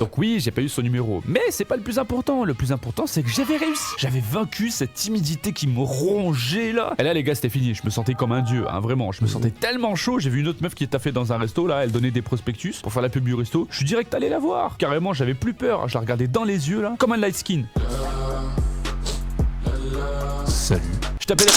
Donc oui, j'ai pas eu son numéro, mais c'est pas le plus important. Le plus important, c'est que j'avais réussi. J'avais vaincu cette timidité qui me rongeait là. Et là, les gars, c'était fini. Je me sentais comme un dieu, hein, vraiment. Je me sentais tellement chaud. J'ai vu une autre meuf qui taffait dans un resto là. Elle donnait des prospectus pour faire la pub du resto. Je suis direct allé la voir. Carrément, j'avais plus peur. Je la regardais dans les yeux là, comme un light skin. Salut. Je t'appelle.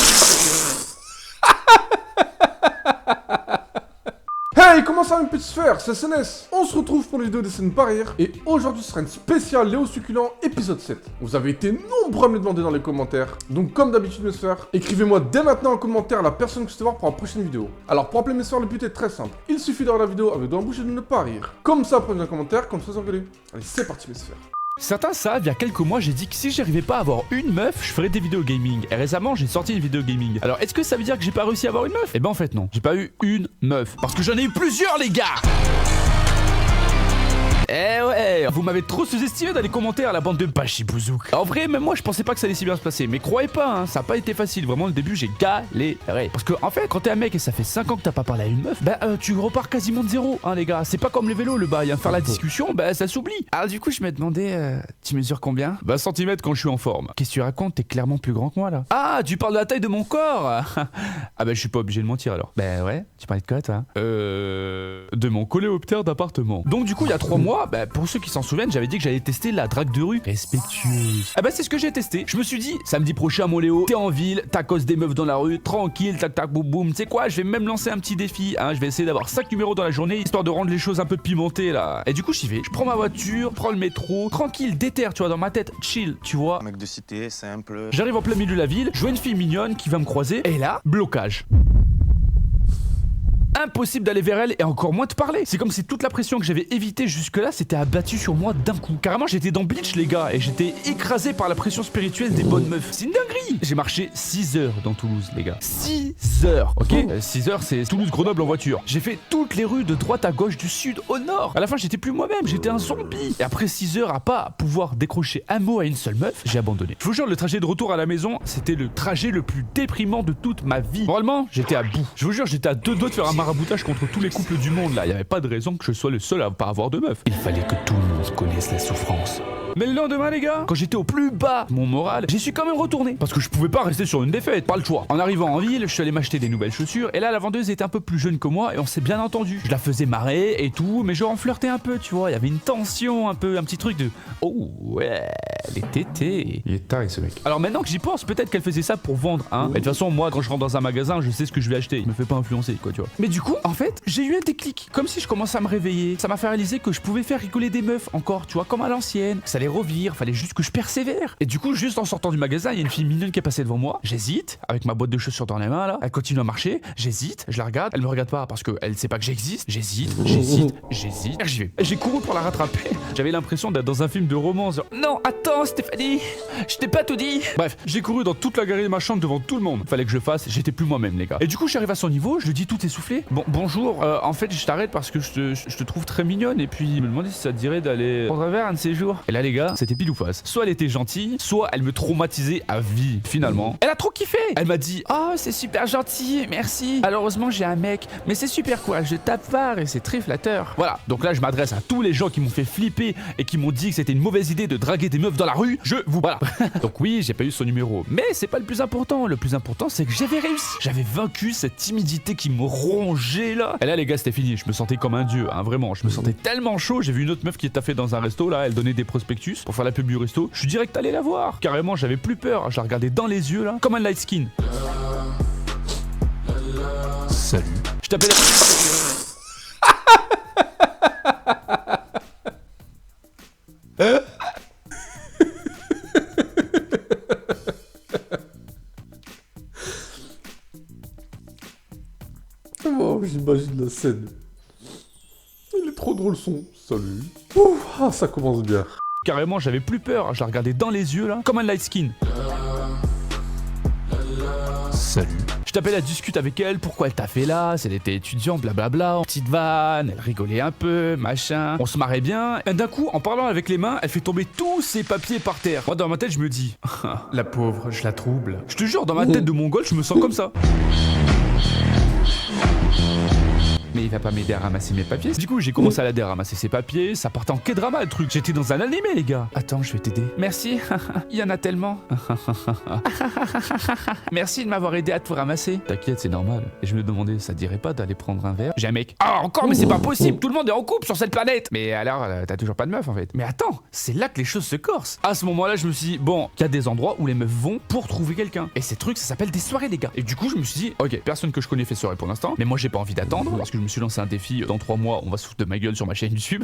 Hey, comment ça, une petite sphère? C'est SNS. On se retrouve pour les vidéos des scènes pas rire. Et aujourd'hui, ce sera une spéciale Léo Succulent épisode 7. Vous avez été nombreux à me le demander dans les commentaires. Donc, comme d'habitude, mes sphères, écrivez-moi dès maintenant en commentaire la personne que je souhaite voir pour la prochaine vidéo. Alors, pour appeler mes sphères, le but est très simple. Il suffit d'avoir la vidéo avec dans la bouche et de ne pas rire. Comme ça, prenez un commentaire, comme ça, vous engueulez. Allez, c'est parti, mes sphères. Certains savent, il y a quelques mois, j'ai dit que si j'arrivais pas à avoir une meuf, je ferais des vidéos gaming. Et récemment, j'ai sorti une vidéo gaming. Alors, est-ce que ça veut dire que j'ai pas réussi à avoir une meuf? Eh ben, en fait, non. J'ai pas eu une meuf. Parce que j'en ai eu plusieurs, les gars! Eh ouais, vous m'avez trop sous-estimé dans les commentaires, la bande de bachibouzouk. En vrai, même moi, je pensais pas que ça allait si bien se passer. Mais croyez pas, hein, ça a pas été facile. Vraiment, le début, j'ai galéré. Parce que, en fait, quand t'es un mec et ça fait 5 ans que t'as pas parlé à une meuf, bah, tu repars quasiment de zéro, hein, les gars. C'est pas comme les vélos, le bail. Hein. Faire la discussion, bah, ça s'oublie. Alors, du coup, je me demandais, tu mesures combien? 20 cm quand je suis en forme. Qu'est-ce que tu racontes? T'es clairement plus grand que moi, là. Ah, tu parles de la taille de mon corps? Ah, bah, je suis pas obligé de mentir alors. Bah, ouais, tu parlais de quoi, toi? De mon coléoptère d'appartement. Donc, du coup, il y a 3 mois, bah, pour ceux qui s'en souviennent, j'avais dit que j'allais tester la drague de rue respectueuse. Ah bah c'est ce que j'ai testé. Je me suis dit, samedi prochain mon Léo, t'es en ville, tacos des meufs dans la rue, tranquille, tac tac boum boum. Tu sais quoi, je vais même lancer un petit défi, hein. Je vais essayer d'avoir 5 numéros dans la journée, histoire de rendre les choses un peu pimentées là. Et du coup j'y vais, je prends ma voiture, prends le métro, tranquille, déter, tu vois, dans ma tête, chill, tu vois. Mec de cité, simple. J'arrive en plein milieu de la ville, je vois une fille mignonne qui va me croiser, et là, blocage. Impossible d'aller vers elle et encore moins de parler. C'est comme si toute la pression que j'avais évitée jusque-là s'était abattue sur moi d'un coup. Carrément, j'étais dans Bleach, les gars, et j'étais écrasé par la pression spirituelle des bonnes meufs. C'est une dinguerie. J'ai marché 6 heures dans Toulouse, les gars. 6 heures, ok 6 heures, c'est Toulouse-Grenoble en voiture. J'ai fait toutes les rues de droite à gauche, du sud au nord. À la fin, j'étais plus moi-même, j'étais un zombie. Et après 6 heures à pas pouvoir décrocher un mot à une seule meuf, j'ai abandonné. Je vous jure, le trajet de retour à la maison, c'était le trajet le plus déprimant de toute ma vie. Moralement, j'étais à bout. Je vous jure, j'étais à 2 doigts de faire un maraboutage contre tous les couples du monde là. Il n'y avait pas de raison que je sois le seul à pas avoir de meuf. Il fallait que tout le monde connaisse la souffrance. Mais le lendemain, les gars, quand j'étais au plus bas de mon moral, j'y suis quand même retourné. Parce que je pouvais pas rester sur une défaite, pas le choix. En arrivant en ville, je suis allé m'acheter des nouvelles chaussures. Et là, la vendeuse était un peu plus jeune que moi et on s'est bien entendu. Je la faisais marrer et tout, mais genre on flirtait un peu, tu vois. Il y avait une tension, un petit truc de oh ouais, les tétés. Il est taré, ce mec. Alors maintenant que j'y pense, peut-être qu'elle faisait ça pour vendre, hein. Mais de toute façon, moi, quand je rentre dans un magasin, je sais ce que je vais acheter. Je me fais pas influencer, quoi, tu vois. Mais du coup, en fait, j'ai eu un déclic. Comme si je commençais à me réveiller. Ça m'a fait réaliser que je pouvais faire rigoler des meufs encore, tu vois, comme à l'ancienne. Ça les revire, fallait juste que je persévère. Et du coup, juste en sortant du magasin, il y a une fille mignonne qui est passée devant moi. J'hésite, avec ma boîte de chaussures dans les mains, là. Elle continue à marcher. J'hésite, je la regarde. Elle me regarde pas parce qu'elle sait pas que j'existe. J'hésite. J'y vais. J'ai couru pour la rattraper. J'avais l'impression d'être dans un film de romance. Genre, non, attends, Stéphanie, je t'ai pas tout dit. Bref, j'ai couru dans toute la galerie de ma chambre devant tout le monde. Fallait que je le fasse, j'étais plus moi-même, les gars. Et du coup, j'arrive à son niveau, je lui dis tout essoufflé. Bonjour, en fait, je t'arrête parce que je te trouve très mignonne. Et puis, il me demandait si ça te dirait d'aller prendre un verre un de ces jours. Et là, les gars, c'était pile ou face. Soit elle était gentille, soit elle me traumatisait à vie. Finalement, elle a trop kiffé. Elle m'a dit, oh, c'est super gentil, merci. Malheureusement, j'ai un mec, mais c'est super cool, je tape fort et c'est très flatteur. Voilà, donc là, je m'adresse à tous les gens qui m'ont fait flipper et qui m'ont dit que c'était une mauvaise idée de draguer des meufs dans la rue. Je vous voilà. Donc oui, j'ai pas eu son numéro, mais c'est pas le plus important. Le plus important, c'est que j'avais réussi. J'avais vaincu cette timidité qui me rongeait là. Et là, les gars, c'était fini. Je me sentais comme un dieu, hein, vraiment. Je me sentais tellement chaud. J'ai vu une autre meuf qui taffait dans un resto là. Elle donnait des prospectus pour faire la pub du resto. Je suis direct allé la voir. Carrément, j'avais plus peur. Je la regardais dans les yeux là, comme un light skin. Salut. Je t'appelle. Oh, j'imagine la scène. Il est trop drôle son. Salut. Ouh, ah, ça commence bien. Carrément, j'avais plus peur. Je la regardais dans les yeux là, comme un light skin. Salut. Je t'appelle à discuter avec elle, pourquoi elle t'a fait là, si elle était étudiante, blablabla, petite vanne, elle rigolait un peu, machin, on se marrait bien, et d'un coup, en parlant avec les mains, elle fait tomber tous ses papiers par terre. Moi, dans ma tête, je me dis, la pauvre, je la trouble. Je te jure, dans ma tête de mongol, je me sens comme ça. Mais mais il va pas m'aider à ramasser mes papiers. Du coup, j'ai commencé à l'aider à ramasser ses papiers. Ça partait en K-drama le truc. J'étais dans un animé, les gars. Attends, je vais t'aider. Merci. Il y en a tellement. Merci de m'avoir aidé à tout ramasser. T'inquiète, c'est normal. Et je me demandais, ça dirait pas d'aller prendre un verre? J'ai un mec. Ah, encore, mais c'est pas possible. Tout le monde est en couple sur cette planète. Mais alors, t'as toujours pas de meuf en fait. Mais attends, c'est là que les choses se corsent. À ce moment-là, je me suis dit, bon, il y a des endroits où les meufs vont pour trouver quelqu'un. Et ces trucs, ça s'appelle des soirées, les gars. Et du coup, je me suis dit, ok, personne que je connais fait soirée pour l'instant. Mais moi, j'ai pas envie d'attendre parce que je me suis lancé un défi. Dans 3 mois, on va se foutre de ma gueule sur ma chaîne YouTube.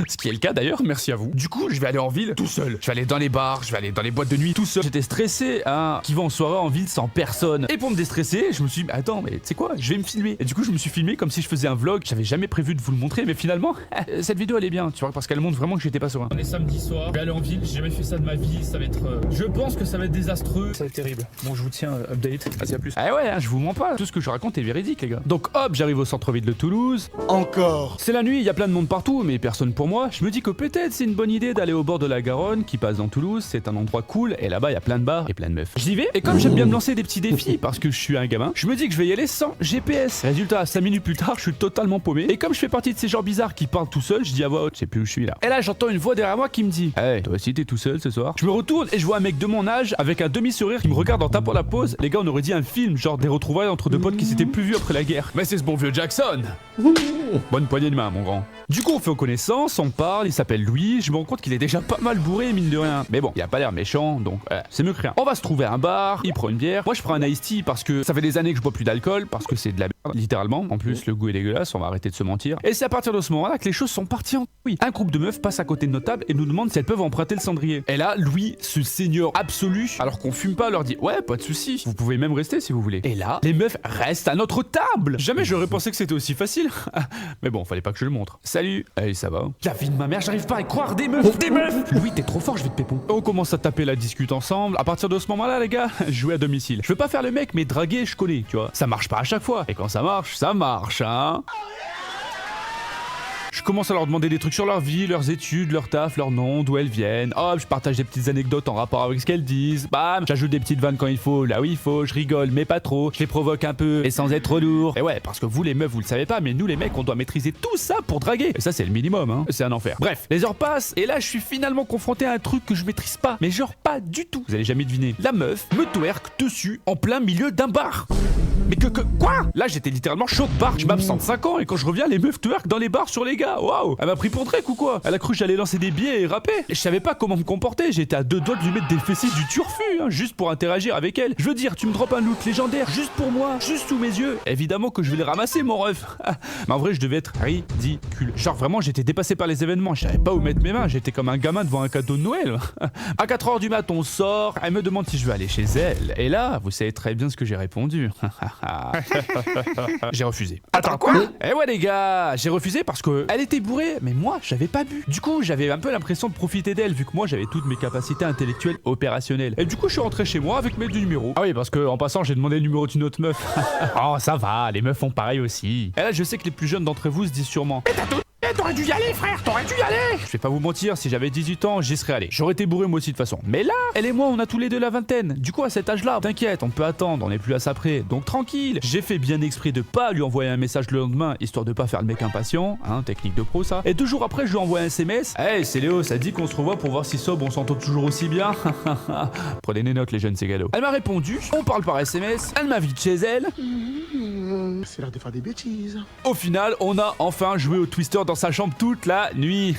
Ce qui est le cas d'ailleurs. Merci à vous. Du coup, je vais aller en ville tout seul. Je vais aller dans les bars, je vais aller dans les boîtes de nuit tout seul. J'étais stressé, hein, qui va en soirée en ville sans personne. Et pour me déstresser, je me suis dit, attends, mais tu sais quoi, je vais me filmer. Et du coup, je me suis filmé comme si je faisais un vlog. J'avais jamais prévu de vous le montrer, mais finalement, cette vidéo elle est bien, tu vois, parce qu'elle montre vraiment que j'étais pas serein. On est samedi soir, je vais aller en ville, j'ai jamais fait ça de ma vie, ça va être. Je pense que ça va être désastreux. Ça va être terrible. Bon, je vous tiens, update. Vas-y, à plus. Ah ouais, hein, je vous mens pas. Tout ce que je raconte est véridique, les gars. Donc hop, j'arrive au centre-ville de Toulouse. Encore. C'est la nuit, il y a plein de monde partout, mais personne pour moi. Je me dis que peut-être c'est une bonne idée d'aller au bord de la Garonne qui passe dans Toulouse. C'est un endroit cool et là-bas il y a plein de bars et plein de meufs. J'y vais et comme j'aime bien me lancer des petits défis parce que je suis un gamin, je me dis que je vais y aller sans GPS. Résultat, 5 minutes plus tard, je suis totalement paumé. Et comme je fais partie de ces gens bizarres qui parlent tout seul, je dis à voix haute, je sais plus où je suis là. Et là j'entends une voix derrière moi qui me dit, hey, toi aussi t'es tout seul ce soir? Je me retourne et je vois un mec de mon âge avec un demi-sourire qui me regarde en tapant la pause. Les gars, on aurait dit un film, genre des retrouvailles entre deux potes qui s'étaient plus vus après la guerre. Mais c'est ce bon vieux Jackson. Bonne poignée de main, mon grand. Du coup, on fait connaissance, on parle, il s'appelle Louis, je me rends compte qu'il est déjà pas mal bourré, mine de rien. Mais bon, il a pas l'air méchant, donc c'est mieux que rien. On va se trouver à un bar, il prend une bière. Moi, je prends un iced tea parce que ça fait des années que je bois plus d'alcool, parce que c'est de la merde, littéralement. En plus, le goût est dégueulasse, on va arrêter de se mentir. Et c'est à partir de ce moment-là que les choses sont parties en couille. Un groupe de meufs passe à côté de notre table et nous demande si elles peuvent emprunter le cendrier. Et là, Louis, ce seigneur absolu, alors qu'on fume pas, leur dit, ouais, pas de souci, vous pouvez même rester si vous voulez. Et là, les meufs restent à notre table. Jamais j'aurais pensé que c'était aussi facile. Mais bon, fallait pas que je le montre. Salut. Allez, ça va. La vie de ma mère, j'arrive pas à y croire, des meufs, des meufs. Louis, t'es trop fort, je vais te pépon. On commence à taper la discute ensemble. À partir de ce moment-là, les gars, je jouais à domicile. Je veux pas faire le mec, mais draguer, je connais, tu vois. Ça marche pas à chaque fois. Et quand ça marche, hein. Je commence à leur demander des trucs sur leur vie, leurs études, leur taf, leur nom, d'où elles viennent. Hop, je partage des petites anecdotes en rapport avec ce qu'elles disent. Bam, j'ajoute des petites vannes quand il faut, là où il faut, je rigole, mais pas trop. Je les provoque un peu, et sans être trop lourd. Et ouais, parce que vous les meufs, vous le savez pas, mais nous les mecs, on doit maîtriser tout ça pour draguer. Et ça, c'est le minimum, hein. C'est un enfer. Bref, les heures passent, et là, je suis finalement confronté à un truc que je maîtrise pas. Mais genre pas du tout. Vous allez jamais deviner. La meuf me twerk dessus en plein milieu d'un bar. Mais quoi? Là, j'étais littéralement choc bar. Je m'absente 5 ans et quand je reviens, les meufs twerk dans les bars sur les gars. Waouh! Elle m'a pris pour Drake ou quoi? Elle a cru que j'allais lancer des billets et rapper. Et je savais pas comment me comporter. J'étais à 2 doigts de lui mettre des fessées du turfu, hein, juste pour interagir avec elle. Je veux dire, tu me droppes un look légendaire juste pour moi, juste sous mes yeux. Évidemment que je vais les ramasser, mon ref. Mais en vrai, je devais être ridicule. Genre vraiment, j'étais dépassé par les événements. Je savais pas où mettre mes mains. J'étais comme un gamin devant un cadeau de Noël. À 4h du mat, on sort. Elle me demande si je veux aller chez elle. Et là, vous savez très bien ce que j'ai répondu. J'ai refusé. Attends, quoi? Eh ouais, les gars, j'ai refusé parce que elle était bourrée, mais moi, j'avais pas bu. Du coup, j'avais un peu l'impression de profiter d'elle, vu que moi, j'avais toutes mes capacités intellectuelles opérationnelles. Et du coup, je suis rentré chez moi avec mes 2 numéros. Ah oui, parce que en passant, j'ai demandé le numéro d'une autre meuf. Oh, ça va, les meufs font pareil aussi. Et là, je sais que les plus jeunes d'entre vous se disent sûrement, mais t'as tout. T'aurais dû y aller, frère, t'aurais dû y aller. Je vais pas vous mentir, si j'avais 18 ans, j'y serais allé. J'aurais été bourré moi aussi de toute façon. Mais là, elle et moi, on a tous les deux la vingtaine. Du coup, à cet âge-là, t'inquiète, on peut attendre, on est plus à ça près. Donc tranquille. J'ai fait bien exprès de pas lui envoyer un message le lendemain, histoire de pas faire le mec impatient, hein, technique de pro ça. Et 2 jours après, je lui envoie un SMS. Hey, c'est Léo, ça dit qu'on se revoit pour voir si sobre on s'entend toujours aussi bien. Prenez des notes, les jeunes, c'est galop. Elle m'a répondu, on parle par SMS, elle m'invite chez elle. C'est l'heure de faire des bêtises. Au final, on a enfin joué au Twister dans sa chambre toute la nuit.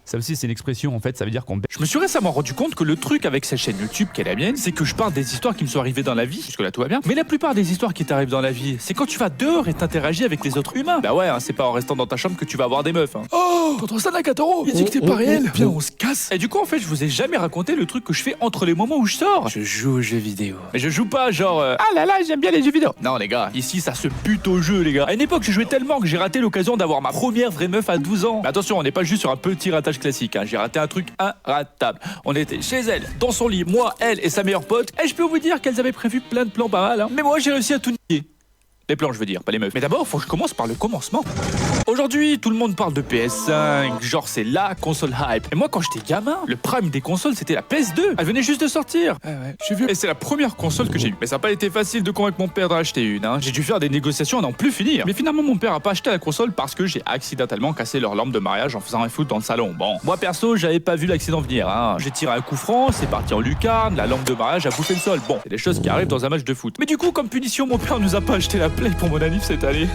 Ça aussi, c'est une expression, en fait, ça veut dire qu'on... Je me suis récemment rendu compte que le truc avec cette chaîne YouTube, qui est la mienne, c'est que je parle des histoires qui me sont arrivées dans la vie, jusque là tout va bien, mais la plupart des histoires qui t'arrivent dans la vie, c'est quand tu vas dehors et t'interagis avec les autres humains. Bah ouais, hein, c'est pas en restant dans ta chambre que tu vas avoir des meufs. Hein. Oh, tonton Stan à 4€, il dit que t'es pas réel. Viens, on se casse. Et du coup, en fait, je vous ai jamais raconté le truc que je fais entre les moments où je sors. Je joue aux jeux vidéo. Mais je joue pas genre, ah là là, j'aime bien les jeux vidéo. Non, les gars, ici, ça se pute au jeu, les gars. À une époque, je jouais tellement que j'ai raté l'occasion d'avoir ma première vraie meuf à 12 ans. Mais attention, on n'est pas juste sur un petit ratage classique, hein. J'ai raté un truc inratable. On était chez elle, dans son lit, moi, elle et sa meilleure pote. Et je peux vous dire qu'elles avaient prévu plein de plans pas mal. Hein. Mais moi, j'ai réussi à tout nier. Les plans, je veux dire, pas les meufs. Mais d'abord, faut que je commence par le commencement. Aujourd'hui, tout le monde parle de PS5, genre c'est la console hype. Et moi, quand j'étais gamin, le prime des consoles, c'était la PS2. Elle venait juste de sortir. Ouais, j'ai vu. Et c'est la première console que j'ai eue. Mais ça n'a pas été facile de convaincre mon père d'en acheter une. Hein. J'ai dû faire des négociations à n'en plus finir. Mais finalement, mon père a pas acheté la console parce que j'ai accidentellement cassé leur lampe de mariage en faisant un foot dans le salon. Bon, moi perso, j'avais pas vu l'accident venir. Hein. J'ai tiré un coup franc, c'est parti en lucarne, la lampe de mariage a bouffé le sol. Bon, c'est des choses qui arrivent dans un match de foot. Mais du coup, comme punition, mon père nous a pas acheté la Play pour mon anniv cette année.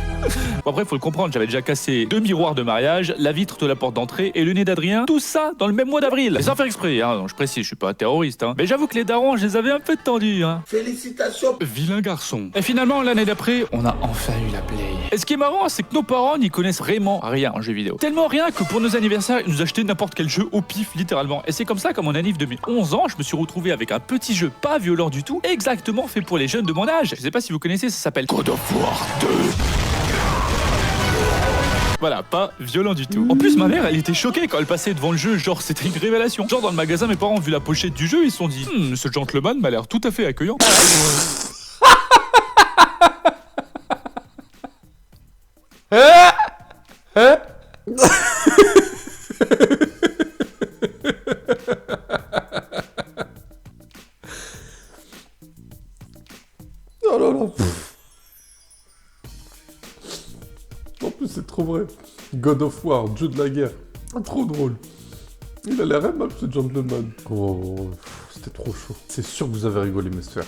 Bon, après, faut le comprendre, j'avais déjà cassé 2 miroirs de mariage, la vitre de la porte d'entrée et le nez d'Adrien. Tout ça dans le même mois d'avril. Et sans faire exprès, hein. Donc, je précise, je suis pas un terroriste. Hein. Mais j'avoue que les darons, je les avais un peu tendus. Hein. Félicitations. Vilain garçon. Et finalement, l'année d'après, on a enfin eu la Play. Et ce qui est marrant, c'est que nos parents n'y connaissent vraiment rien en jeux vidéo. Tellement rien que pour nos anniversaires, ils nous achetaient n'importe quel jeu au pif, littéralement. Et c'est comme ça qu'à mon anniv de mes 11 ans, je me suis retrouvé avec un petit jeu pas violent du tout, exactement fait pour les jeunes de mon âge. Je sais pas si vous connaissez, ça s'appelle God of War 2. Voilà, pas violent du tout. En plus, ma mère, elle était choquée quand elle passait devant le jeu, genre c'était une révélation. Genre dans le magasin, mes parents ont vu la pochette du jeu, ils se sont dit ce gentleman m'a l'air tout à fait accueillant. Oh là là. En plus, c'est trop vrai. God of War, dieu de la guerre. Trop drôle. Il a l'air aimable, ce gentleman. Oh, c'était trop chaud. C'est sûr que vous avez rigolé, mes sphères.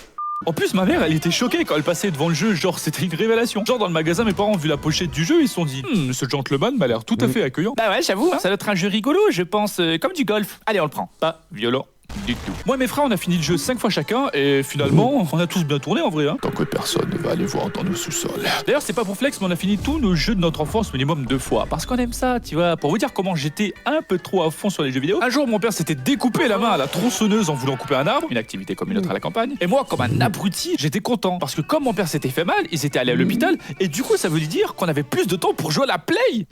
En plus, ma mère, elle était choquée quand elle passait devant le jeu, genre c'était une révélation. Genre dans le magasin, mes parents ont vu la pochette du jeu, ils se sont dit ce gentleman m'a l'air tout à fait accueillant. Bah ouais, j'avoue, ça doit être un jeu rigolo, je pense, comme du golf. Allez, on le prend. Pas violent du tout. Moi et mes frères, on a fini le jeu 5 fois chacun, et finalement, on a tous bien tourné en vrai. Hein. Tant que personne ne va aller voir dans nos sous-sols. D'ailleurs, c'est pas pour flex, mais on a fini tous nos jeux de notre enfance minimum 2 fois. Parce qu'on aime ça, tu vois. Pour vous dire comment j'étais un peu trop à fond sur les jeux vidéo, un jour, mon père s'était découpé la main à la tronçonneuse en voulant couper un arbre, une activité comme une autre à la campagne. Et moi, comme un abruti, j'étais content. Parce que comme mon père s'était fait mal, ils étaient allés à l'hôpital, et du coup, ça veut dire qu'on avait plus de temps pour jouer à la Play.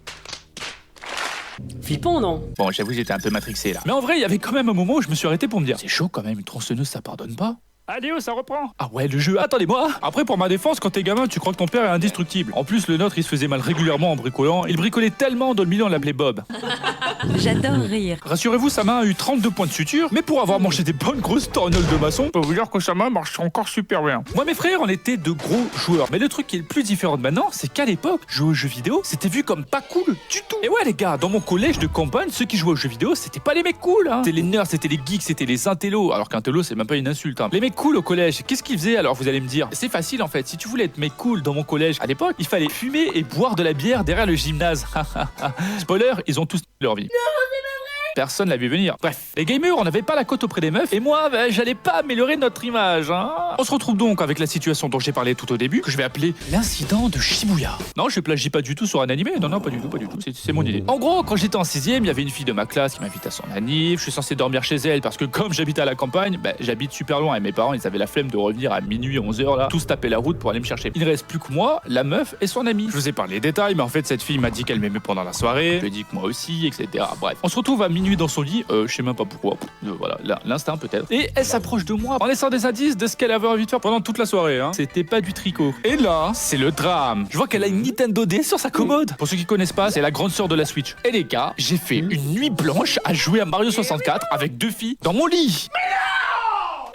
Flippant, non? Bon, j'avoue, j'étais un peu matrixé là. Mais en vrai, il y avait quand même un moment où je me suis arrêté pour me dire c'est chaud quand même, une tronçonneuse, ça pardonne pas. Allez, ça reprend. Ah ouais, le jeu, attendez-moi. Après, pour ma défense, quand t'es gamin, tu crois que ton père est indestructible. En plus, le nôtre, il se faisait mal régulièrement en bricolant. Il bricolait tellement, dans le milieu, on l'appelait Bob. J'adore rire. Rassurez-vous, sa main a eu 32 points de suture, mais pour avoir mangé des bonnes grosses torgnoles de maçon, je peux vous dire que sa main marche encore super bien. Moi, mes frères, on était de gros joueurs. Mais le truc qui est le plus différent de maintenant, c'est qu'à l'époque, jouer aux jeux vidéo, c'était vu comme pas cool du tout. Et ouais, les gars, dans mon collège de campagne, ceux qui jouaient aux jeux vidéo, c'était pas les mecs cool, hein. C'était les nerds, c'était les geeks, c'était les intellos. Alors qu'un télo, c'est même pas une insulte, hein. Les mecs cool au collège, qu'est-ce qu'ils faisaient alors, vous allez me dire? C'est facile en fait, si tu voulais être mec cool dans mon collège à l'époque, il fallait fumer et boire de la bière derrière le gymnase. Spoiler, ils ont tous leur vie. Personne l'a vu venir. Bref, les gamers, on n'avait pas la cote auprès des meufs, et moi, j'allais pas améliorer notre image, hein. On se retrouve donc avec la situation dont j'ai parlé tout au début, que je vais appeler l'incident de Shibuya. Non, je plagie pas du tout sur un animé, non, pas du tout, c'est mon idée. En gros, quand j'étais en 6ème, il y avait une fille de ma classe qui m'invite à son anniv, je suis censé dormir chez elle, parce que comme j'habite à la campagne, j'habite super loin, et mes parents, ils avaient la flemme de revenir à minuit, 11h, là, tous taper la route pour aller me chercher. Il ne reste plus que moi, la meuf et son ami. Je vous ai parlé des détails, mais en fait, cette fille m'a dit qu'elle m'aimait pendant la soirée, je lui ai dit que moi aussi, etc. Bref, on se retrouve à minuit dans son lit, je sais même pas pourquoi, voilà, l'instinct peut-être. Et elle s'approche de moi en laissant des indices de ce qu'elle avait envie de faire pendant toute la soirée, hein. C'était pas du tricot. Et là, c'est le drame. Je vois qu'elle a une Nintendo DS sur sa commode. Pour ceux qui connaissent pas, c'est la grande sœur de la Switch. Et les gars, j'ai fait une nuit blanche à jouer à Mario 64 avec 2 filles dans mon lit.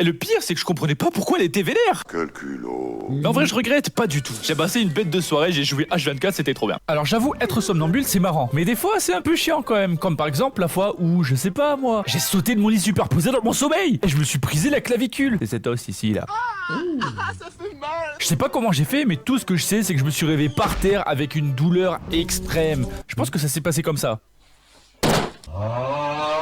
Et le pire, c'est que je comprenais pas pourquoi elle était vénère. Quel culot. Mais en vrai, je regrette pas du tout. J'ai passé une bête de soirée, j'ai joué H24, c'était trop bien. Alors j'avoue, être somnambule, c'est marrant. Mais des fois, c'est un peu chiant quand même. Comme par exemple la fois où, je sais pas moi, j'ai sauté de mon lit superposé dans mon sommeil et je me suis brisé la clavicule. C'est cet os ici, là. Ça fait mal. Je sais pas comment j'ai fait, mais tout ce que je sais, c'est que je me suis réveillé par terre avec une douleur extrême. Je pense que ça s'est passé comme ça.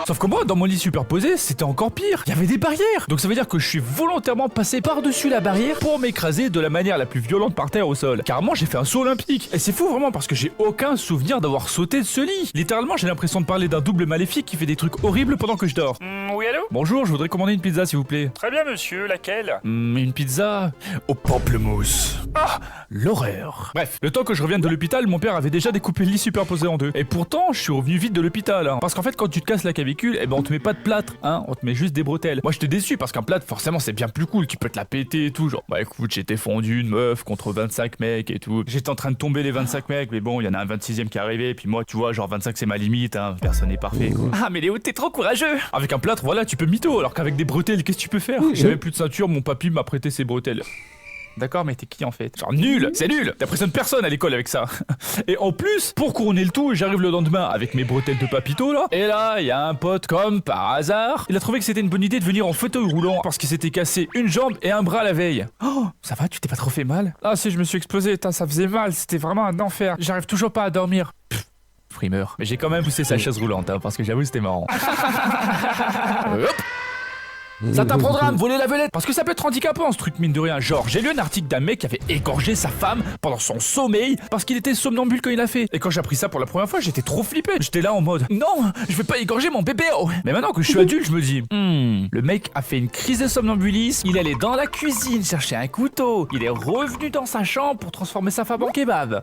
Sauf que moi, dans mon lit superposé, c'était encore pire. Il y avait des barrières. Donc ça veut dire que je suis volontairement passé par-dessus la barrière pour m'écraser de la manière la plus violente par terre au sol. Carrément, j'ai fait un saut olympique. Et c'est fou vraiment parce que j'ai aucun souvenir d'avoir sauté de ce lit. Littéralement, j'ai l'impression de parler d'un double maléfique qui fait des trucs horribles pendant que je dors. Oui, allô? Bonjour, je voudrais commander une pizza s'il vous plaît. Très bien, monsieur, laquelle? Une pizza au pamplemousse. Ah, l'horreur. Bref, le temps que je revienne de l'hôpital, mon père avait déjà découpé le lit superposé en deux. Et pourtant, je suis revenu vite de l'hôpital. Hein. Parce qu'en fait, quand tu te casses la clavicule, eh ben on te met pas de plâtre, hein. On te met juste des bretelles. Moi, j'étais déçu parce qu'un plâtre, forcément, c'est bien plus cool. Tu peux te la péter et tout. Genre, bah écoute, j'étais fondu une meuf contre 25 mecs et tout. J'étais en train de tomber les 25 mecs, mais bon, il y en a un 26ème qui est arrivé. Et puis moi, tu vois, genre 25 c'est ma limite, hein. Personne n'est parfait, quoi. Ah, mais Léo, t'es trop courageux. Avec un plâtre, voilà, tu peux mytho. Alors qu'avec des bretelles, qu'est-ce que tu peux faire? J'avais plus de ceinture, mon papy m'a prêté ses bretelles. D'accord, mais t'es qui en fait? Genre nul, c'est nul. T'impressionnes personne à l'école avec ça. Et en plus, pour couronner le tout, j'arrive le lendemain avec mes bretelles de papito là. Et là, il y a un pote comme par hasard. Il a trouvé que c'était une bonne idée de venir en fauteuil roulant parce qu'il s'était cassé une jambe et un bras la veille. Oh, ça va, tu t'es pas trop fait mal? Ah si, je me suis explosé, ça faisait mal, c'était vraiment un enfer. J'arrive toujours pas à dormir. Frimeur. Mais j'ai quand même poussé sa chaise roulante, hein, parce que j'avoue c'était marrant. Hop. Ça t'apprendra à me voler la velette, parce que ça peut être handicapant ce truc mine de rien. Genre, j'ai lu un article d'un mec qui avait égorgé sa femme pendant son sommeil parce qu'il était somnambule quand il l'a fait. Et quand j'ai appris ça pour la première fois, j'étais trop flippé. J'étais là en mode non, je vais pas égorger mon bébé. Oh. Mais maintenant que je suis adulte, je me dis le mec a fait une crise de somnambulisme, il allait dans la cuisine chercher un couteau, il est revenu dans sa chambre pour transformer sa femme en kebab.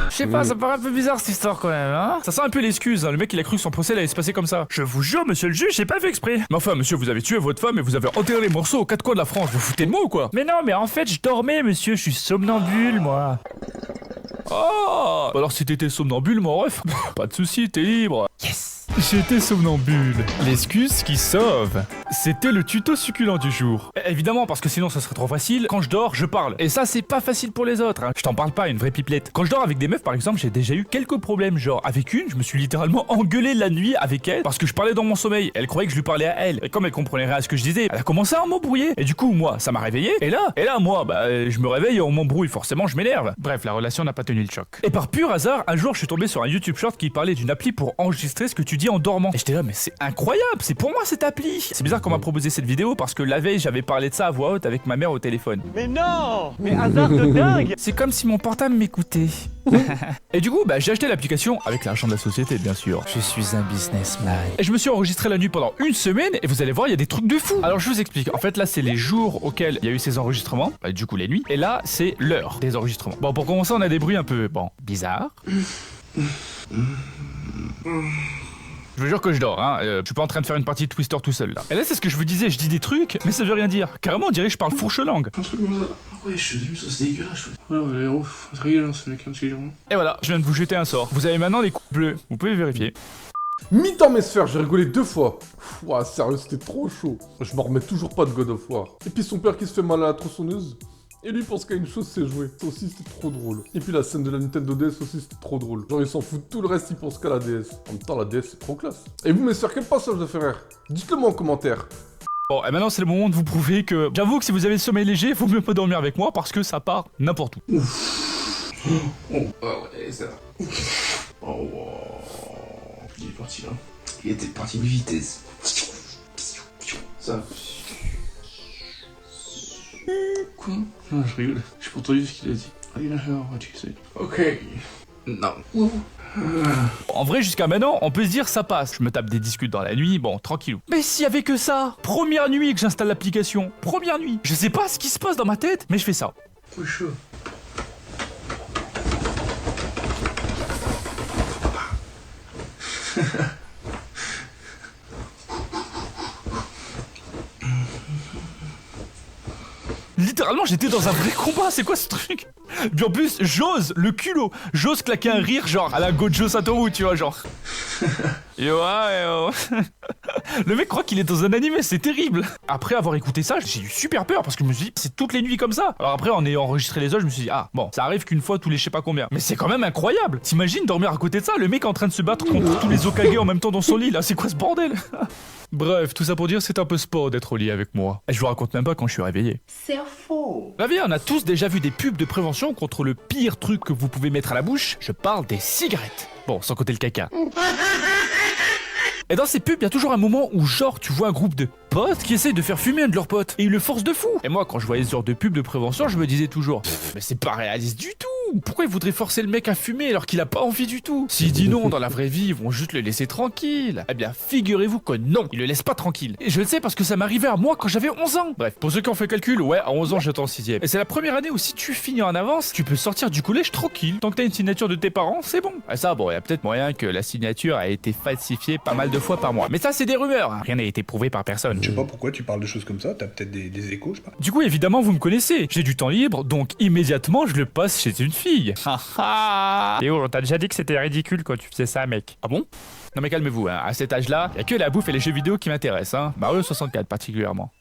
Je sais pas, ça me paraît un peu bizarre cette histoire quand même, hein. Ça sent un peu l'excuse, hein. Le mec il a cru que son procès allait se passer comme ça. Je vous jure, monsieur le juge, j'ai pas fait exprès. Mais enfin, monsieur, vous avez tué votre femme et vous avez enterré les morceaux aux quatre coins de la France. Vous foutez de moi ou quoi? Mais non, mais en fait, je dormais, monsieur, je suis somnambule, moi. Oh, alors si t'étais somnambule, mon ref, pas de soucis, t'es libre. Yes. J'étais somnambule. L'excuse qui sauve. C'était le tuto succulent du jour. Évidemment, parce que sinon ça serait trop facile. Quand je dors, je parle. Et ça, c'est pas facile pour les autres, hein. Je t'en parle pas, une vraie pipelette. Quand je dors avec des meufs, par exemple, j'ai déjà eu quelques problèmes. Genre, avec une, je me suis littéralement engueulé la nuit avec elle parce que je parlais dans mon sommeil. Elle croyait que je lui parlais à elle. Et comme elle comprenait rien à ce que je disais, elle a commencé à m'embrouiller. Et du coup, moi, ça m'a réveillé. Et là, moi, je me réveille et on m'embrouille. Forcément, je m'énerve. Bref, la relation n'a pas tenu le choc. Et par pur hasard, un jour, je suis tombé sur un YouTube Short qui parlait d'une appli pour enregistrer ce que tu dis en dormant. Et j'étais là, mais c'est incroyable, c'est pour moi cette appli. C'est bizarre qu'on m'a proposé cette vidéo parce que la veille, j'avais parlé de ça à voix haute avec ma mère au téléphone. Mais non! Mais hasard de dingue! C'est comme si mon portable m'écoutait. Et du coup, j'ai acheté l'application avec l'argent de la société, bien sûr. Je suis un businessman. Et je me suis enregistré la nuit pendant une semaine et vous allez voir, il y a des trucs de fou. Alors je vous explique. En fait, là, c'est les jours auxquels il y a eu ces enregistrements. Du coup, les nuits. Et là, c'est l'heure des enregistrements. Bon, pour commencer, on a des bruits un peu, bizarres. Je vous jure que je dors, hein. Je suis pas en train de faire une partie de Twister tout seul là. Et là, c'est ce que je vous disais, je dis des trucs, mais ça veut rien dire. Carrément, on dirait que je parle fourche-langue. Un truc comme ça. Ouais, je suis ça, c'est dégueulasse. Ouais, héros, c'est rigolo, c'est mec intelligent. Et voilà, je viens de vous jeter un sort. Vous avez maintenant les coups bleus, vous pouvez vérifier. Mi-temps mes sphères, j'ai rigolé 2 fois. Ouah, sérieux, c'était trop chaud. Je m'en remets toujours pas de God of War. Et puis son père qui se fait mal à la tronçonneuse. Et lui pense qu'à une chose c'est jouer. Ça aussi c'était trop drôle. Et puis la scène de la Nintendo DS aussi c'était trop drôle. Genre ils s'en foutent, tout le reste ils pensent qu'à la DS. En même temps la DS c'est trop classe. Et vous mes sœurs, quel passage de Ferrer? Dites-le moi en commentaire. Bon, et maintenant c'est le moment de vous prouver que j'avoue que si vous avez le sommeil léger, faut mieux pas dormir avec moi parce que ça part n'importe où. Oh, ouais, ça. Oh, wow. Il est parti là. Il était parti de vitesse. Ça. Quoi? Non, je rigole. J'ai pas entendu ce qu'il a dit. I didn't hear what you said. Ok. Non. En vrai, jusqu'à maintenant, on peut se dire ça passe. Je me tape des discutes dans la nuit, tranquillou. Mais s'il y avait que ça, première nuit que j'installe l'application, première nuit. Je sais pas ce qui se passe dans ma tête, mais je fais ça. C'est chaud. Littéralement, j'étais dans un vrai combat, c'est quoi ce truc? Puis en plus, j'ose, le culot, j'ose claquer un rire genre à la Gojo Satoru, tu vois, genre. Yo. Le mec croit qu'il est dans un anime, c'est terrible. Après avoir écouté ça, j'ai eu super peur parce que je me suis dit, c'est toutes les nuits comme ça. Alors après, en ayant enregistré les autres, je me suis dit, ah bon, ça arrive qu'une fois tous les je sais pas combien. Mais c'est quand même incroyable. T'imagines dormir à côté de ça, le mec est en train de se battre contre tous les Hokage en même temps dans son lit, là, c'est quoi ce bordel? Bref, tout ça pour dire, c'est un peu sport d'être au lit avec moi. Et je vous raconte même pas quand je suis réveillé. C'est faux. La vie, on a tous déjà vu des pubs de prévention contre le pire truc que vous pouvez mettre à la bouche. Je parle des cigarettes. Bon, sans compter le caca. Et dans ces pubs, il y a toujours un moment où genre tu vois un groupe de potes qui essayent de faire fumer un de leurs potes. Et ils le forcent de fou. Et moi, quand je voyais ce genre de pub de prévention, je me disais toujours, mais c'est pas réaliste du tout. Pourquoi ils voudraient forcer le mec à fumer alors qu'il a pas envie du tout? S'il dit non dans la vraie vie, ils vont juste le laisser tranquille. Eh bien, figurez-vous que non, ils le laissent pas tranquille. Et je le sais parce que ça m'arrivait à moi quand j'avais 11 ans. Bref, pour ceux qui ont fait calcul, ouais, à 11 ans j'étais en 6ème. Et c'est la première année où si tu finis en avance, tu peux sortir du collège tranquille. Tant que t'as une signature de tes parents, c'est bon. Ah ça, bon, il y a peut-être moyen que la signature a été falsifiée pas mal de fois par moi. Mais ça, c'est des rumeurs, hein. Rien n'a été prouvé par personne. Je sais pas pourquoi tu parles de choses comme ça, t'as peut-être des échos, je sais pas. Du coup, évidemment, vous me connaissez. J'ai du temps libre, donc immédiatement, je le passe chez une fille. Léo, on t'a déjà dit que c'était ridicule quand tu faisais ça, mec. Ah bon? Non mais calmez-vous, hein. À cet âge-là, y a que la bouffe et les jeux vidéo qui m'intéressent, hein. Mario 64 particulièrement.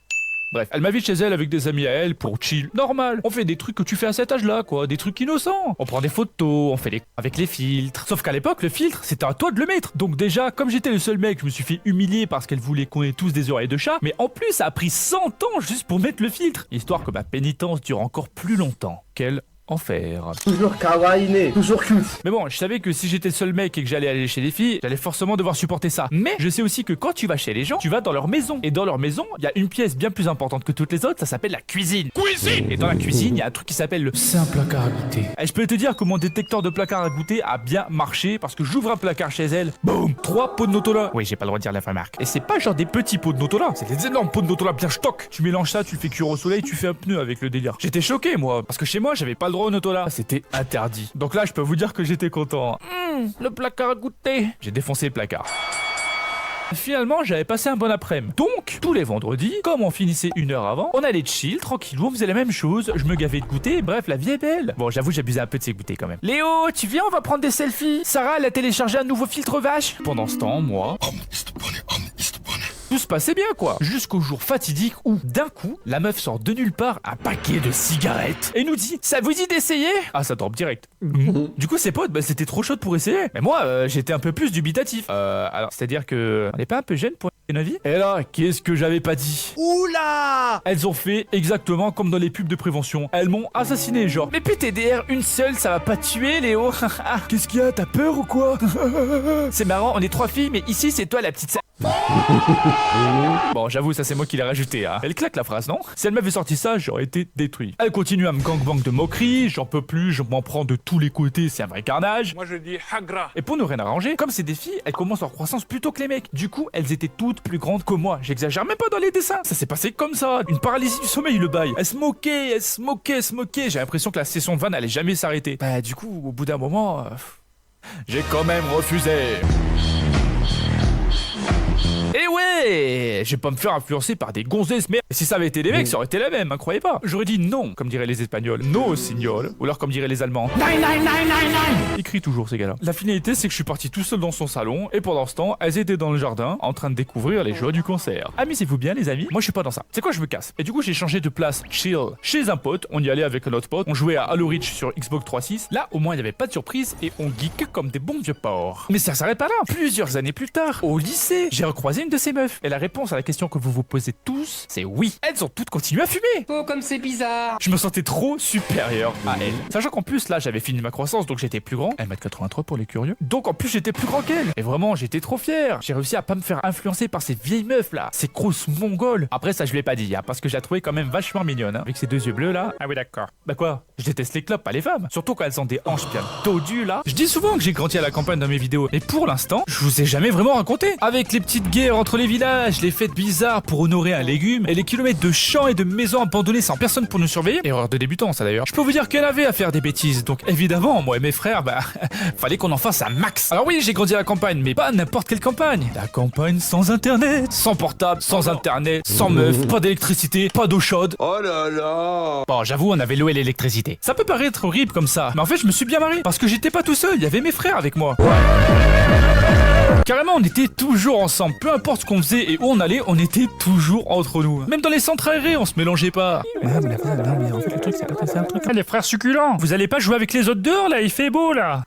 Bref, elle m'invite chez elle avec des amis à elle pour chill. Normal. On fait des trucs que tu fais à cet âge-là, quoi. Des trucs innocents. On prend des photos, on fait des avec les filtres. Sauf qu'à l'époque, le filtre, c'était à toi de le mettre. Donc déjà, comme j'étais le seul mec, je me suis fait humilier parce qu'elle voulait qu'on ait tous des oreilles de chat. Mais en plus, ça a pris 100 ans juste pour mettre le filtre. Histoire que ma pénitence dure encore plus longtemps. Quel enfer. Toujours kawaii, toujours cute. Mais bon, je savais que si j'étais le seul mec et que j'allais aller chez les filles, j'allais forcément devoir supporter ça. Mais je sais aussi que quand tu vas chez les gens, tu vas dans leur maison. Et dans leur maison, il y a une pièce bien plus importante que toutes les autres, ça s'appelle la cuisine. Cuisine! Et dans la cuisine, il y a un truc qui s'appelle le c'est un placard à goûter. Et je peux te dire que mon détecteur de placard à goûter a bien marché parce que j'ouvre un placard chez elle, boum, 3 pots de Nutella. Oui, j'ai pas le droit de dire la vraie marque. Et c'est pas genre des petits pots de Nutella, c'est des énormes pots de Nutella bien stock. Tu mélanges ça, tu le fais cuire au soleil, tu fais un pneu avec le délire. J'étais choqué moi, parce que chez moi, j'avais pas le droit au Nutella. C'était interdit. Donc là, je peux vous dire que j'étais content. Le placard à goûter. J'ai défoncé le placard. Finalement, j'avais passé un bon après-midi. Donc, tous les vendredis, comme on finissait 1 heure avant, on allait chill, tranquillou, on faisait la même chose. Je me gavais de goûter, bref, la vie est belle. Bon, j'avoue, j'abusais un peu de ces goûters quand même. Léo, tu viens, on va prendre des selfies. Sarah, elle a téléchargé un nouveau filtre vache. Pendant ce temps, moi... tout se passait bien quoi. Jusqu'au jour fatidique où, d'un coup, la meuf sort de nulle part un paquet de cigarettes et nous dit « Ça vous dit d'essayer ?» Ah, ça drop direct. Du coup, ses potes, bah, c'était trop chaud pour essayer. Mais moi, j'étais un peu plus dubitatif. Alors, c'est-à-dire que... on n'est pas un peu jeune pour une vie? Et là, qu'est-ce que j'avais pas dit? Oula! Elles ont fait exactement comme dans les pubs de prévention. Elles m'ont assassiné, genre. Mais PTDR, une seule, ça va pas tuer, Léo. Qu'est-ce qu'il y a? T'as peur ou quoi? C'est marrant, on est 3 filles, mais ici, c'est toi la petite... Bon, j'avoue, ça c'est moi qui l'ai rajouté, hein. Elle claque la phrase, non? Si elle m'avait sorti ça, j'aurais été détruit. Elle continue à me gangbang de moqueries, j'en peux plus, je m'en prends de tous les côtés, c'est un vrai carnage. Moi je dis hagra. Et pour ne rien arranger, comme c'est des filles, elles commencent leur croissance plus tôt que les mecs. Du coup, elles étaient toutes plus grandes que moi. J'exagère même pas dans les dessins. Ça s'est passé comme ça. Une paralysie du sommeil, le bail. Elles se moquaient. J'ai l'impression que la session de vanne allait jamais s'arrêter. Bah, du coup, au bout d'un moment, j'ai quand même refusé. Et ouais, je vais pas me faire influencer par des gonzesses, mais si ça avait été des mecs, ça aurait été la même, hein, croyez pas. J'aurais dit non, comme diraient les Espagnols, no signol, ou alors comme diraient les Allemands, nine. Écrit toujours ces gars-là. La finalité, c'est que je suis parti tout seul dans son salon, et pendant ce temps, elles étaient dans le jardin, en train de découvrir les joies du concert. Amusez-vous bien, les amis. Moi, je suis pas dans ça. C'est quoi, je me casse. Et du coup, j'ai changé de place, chill, chez un pote. On y allait avec un autre pote. On jouait à Halo Reach sur Xbox 360. Là, au moins, il y avait pas de surprise, et on geek comme des bons vieux porcs. Mais ça s'arrête pas là. Plusieurs années plus tard, au lycée, j'ai recroisé une de ces meufs. Et la réponse à la question que vous vous posez tous, c'est oui. Elles ont toutes continué à fumer. Oh, comme c'est bizarre. Je me sentais trop supérieur à elles. Sachant qu'en plus, là, j'avais fini ma croissance, donc j'étais plus grand. 1m83 pour les curieux. Donc en plus, j'étais plus grand qu'elle. Et vraiment, j'étais trop fier. J'ai réussi à pas me faire influencer par ces vieilles meufs là, ces grosses mongoles. Après, ça, je l'ai pas dit, hein, parce que je la trouvais quand même vachement mignonne, hein, avec ses 2 yeux bleus là. Ah oui, d'accord. Bah quoi? Je déteste les clopes, pas les femmes. Surtout quand elles ont des hanches bien dodues là. Je dis souvent que j'ai grandi à la campagne dans mes vidéos, mais pour l'instant, je vous ai jamais vraiment raconté. Avec les petites guerres entre les villages, les fêtes bizarres pour honorer un légume, et les kilomètres de champs et de maisons abandonnées sans personne pour nous surveiller. Erreur de débutant, ça d'ailleurs. Je peux vous dire qu'il y en avait à faire des bêtises, donc évidemment, moi et mes frères, bah, fallait qu'on en fasse un max. Alors oui, j'ai grandi à la campagne, mais pas n'importe quelle campagne. La campagne sans internet, sans portable, sans internet, sans meuf, pas d'électricité, pas d'eau chaude. Oh là là. Bon, j'avoue, on avait l'eau et l'électricité. Ça peut paraître horrible comme ça, mais en fait, je me suis bien marré, parce que j'étais pas tout seul, il y avait mes frères avec moi. Carrément, on était toujours ensemble. Peu importe ce qu'on faisait et où on allait, on était toujours entre nous. Même dans les centres aérés, on se mélangeait pas. Non, mais en fait, le truc, c'est un truc. Ah, les frères succulents, vous allez pas jouer avec les autres dehors, là, il fait beau, là.